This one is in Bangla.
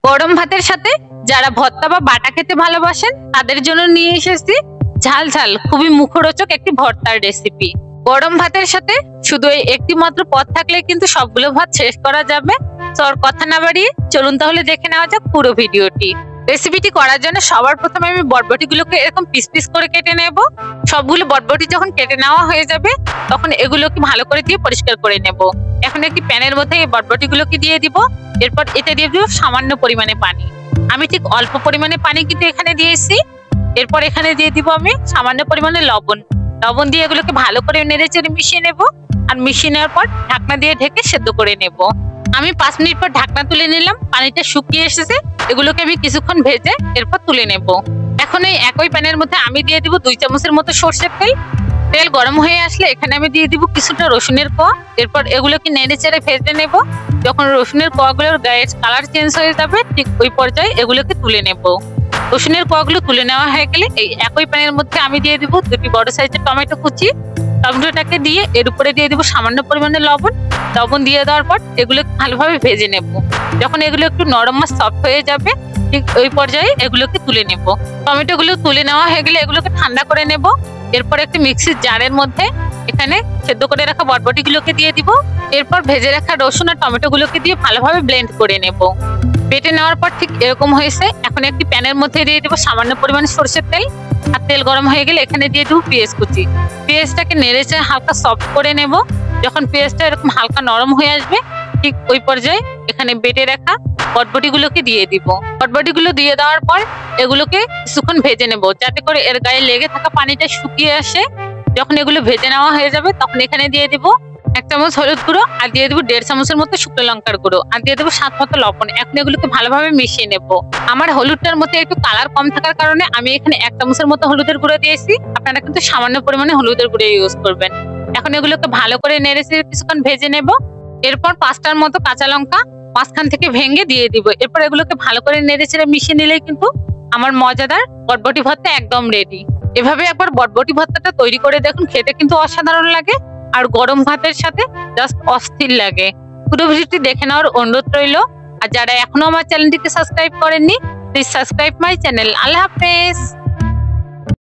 গরম ভাতের সাথে যারা ভর্তা বা বাটা খেতে ভালোবাসেন তাদের জন্য নিয়ে এসেছি ঝাল ঝাল খুবই মুখরোচক একটি ভর্তার রেসিপি। গরম ভাতের সাথে শুধু এই একটি মাত্র পদ থাকলে কিন্তু সবগুলো ভাত শেষ করা যাবে। আর কথা না বাড়িয়ে চলুন তাহলে দেখে নেওয়া যাক পুরো ভিডিওটি। রেসিপিটি করার জন্য সবার প্রথমে আমি বরবটিগুলোকে এরকম পিস পিস করে কেটে নেব। সবগুলো বরবটি যখন কেটে নেওয়া হয়ে যাবে তখন এগুলোকে ভালো করে দিয়ে পরিষ্কার করে নেব। এখন একটি প্যানের মধ্যে এই বরবটিগুলোকে দিয়ে দিব। এরপর এতে দিয়ে দিব সামান্য পরিমাণে পানি। আমি ঠিক অল্প পরিমাণে পানি কিন্তু এখানে দিয়েছি। এরপর এখানে দিয়ে দিব আমি সামান্য পরিমাণে লবণ। লবণ দিয়ে এগুলোকে ভালো করে নেড়ে চেড়ে মিশিয়ে নেব। আর মিশিয়ে নেওয়ার পর ঢাকনা দিয়ে ঢেকে সেদ্ধ করে নেব। আমি 5 মিনিট পর ঢাকনা তুলে নিলাম। পানিটা শুকিয়ে এসেছে। এগুলোকে আমি কিছুক্ষণ ভেজে এরপর তুলে নেব। এখন এই একই প্যানের মধ্যে আমি দিয়ে দিব 2 চামচের মতো সরষের তেল। তেল গরম হয়ে আসলে এখানে আমি দিয়ে দিব কিছুটা রসুনের কোয়া। এরপর এগুলোকে নেড়ে চেড়ে ভেজে নেব। যখন রসুনের কোয়াগুলোর গায়ের কালার চেঞ্জ হয়ে যাবে ঠিক ওই পর্যায়ে এগুলোকে তুলে নেব। রসুনের কোয়াগুলো তুলে নেওয়া হয়ে গেলে এই একই প্যানের মধ্যে আমি দিয়ে দিব 2টি বড় সাইজের টমেটো কুচি। টমেটোটাকে দিয়ে এর উপরে দিয়ে দিব সামান্য পরিমাণে লবণ। লবণ দিয়ে দেওয়ার পর এগুলো ভালোভাবে ভেজে নেব। যখন এগুলো একটু নরম আর সফট হয়ে যাবে ঠিক ওই পর্যায়ে এগুলোকে তুলে নেব। টমেটোগুলো তুলে নেওয়া হয়ে গেলে এগুলোকে ঠান্ডা করে নেব। এরপর একটি মিক্সির জারের মধ্যে এখানে সেদ্ধ করে রাখা বরবটিগুলোকে দিয়ে দিব। এরপর ভেজে রাখা রসুন আর টমেটোগুলোকে দিয়ে ভালোভাবে ব্লেন্ড করে নেব। বেটে নেওয়ার পর ঠিক এরকম হয়েছে। এখন একটি প্যানের মধ্যে দিয়ে দিব সামান্য পরিমাণে সরষের তেল। আর তেল গরম হয়ে গেলে এখানে দিয়ে দেবো পেঁয়াজ কুচি। পেঁয়াজটাকে নেড়েচেড়ে হালকা সফট করে নেব। যখন পেঁয়াজটা এরকম হালকা নরম হয়ে আসবে ঠিক ওই পর্যায়ে এখানে বেটে রাখা বরবটিগুলোকে দিয়ে দিব। বরবটিগুলো দিয়ে দেওয়ার পর এগুলোকে কিছুক্ষণ ভেজে নেব যাতে করে এর গায়ে লেগে থাকা পানিটা শুকিয়ে আসে। যখন এগুলো ভেজে নেওয়া হয়ে যাবে তখন এখানে দিয়ে দিব 1 চামচ হলুদ গুঁড়ো। আর দিয়ে দেবো 1.5 চামচের মতো শুকনো লঙ্কার গুঁড়ো। আর দিয়ে দেবো স্বাদ মতো লবণ। এখন এগুলোকে ভালোভাবে মিশিয়ে নেব। আমার হলুদটার মধ্যে একটু কালার কম থাকার কারণে আমি এখানে 1 চামচের মতো হলুদের গুঁড়ো দিয়েছি। আপনারা কিন্তু সামান্য পরিমাণে হলুদের গুঁড়ো ইউজ করবেন। এখন এগুলোকে ভালো করে নেড়ে কিছুক্ষণ ভেজে নেব। এরপর 5টার মতো কাঁচা লঙ্কা মাঝখান থেকে ভেঙে দিয়ে দিব। এরপর এগুলোকে ভালো করে নেড়ে চেড়ে মিশিয়ে নিলেই কিন্তু আমার মজাদার বরবটি ভর্তা একদম রেডি। এভাবে একবার বরবটি ভর্তাটা তৈরি করে দেখুন, খেতে কিন্তু অসাধারণ লাগে আর গরম ভাতের সাথে জাস্ট অস্থির লাগে। পুরো ভিডিওটি দেখে নেওয়ার অনুরোধ রইল। আর যারা এখনো আমার চ্যানেলটিকে সাবস্ক্রাইব করেননি প্লিজ সাবস্ক্রাইব মাই চ্যানেল। আল্লাহ হাফেজ।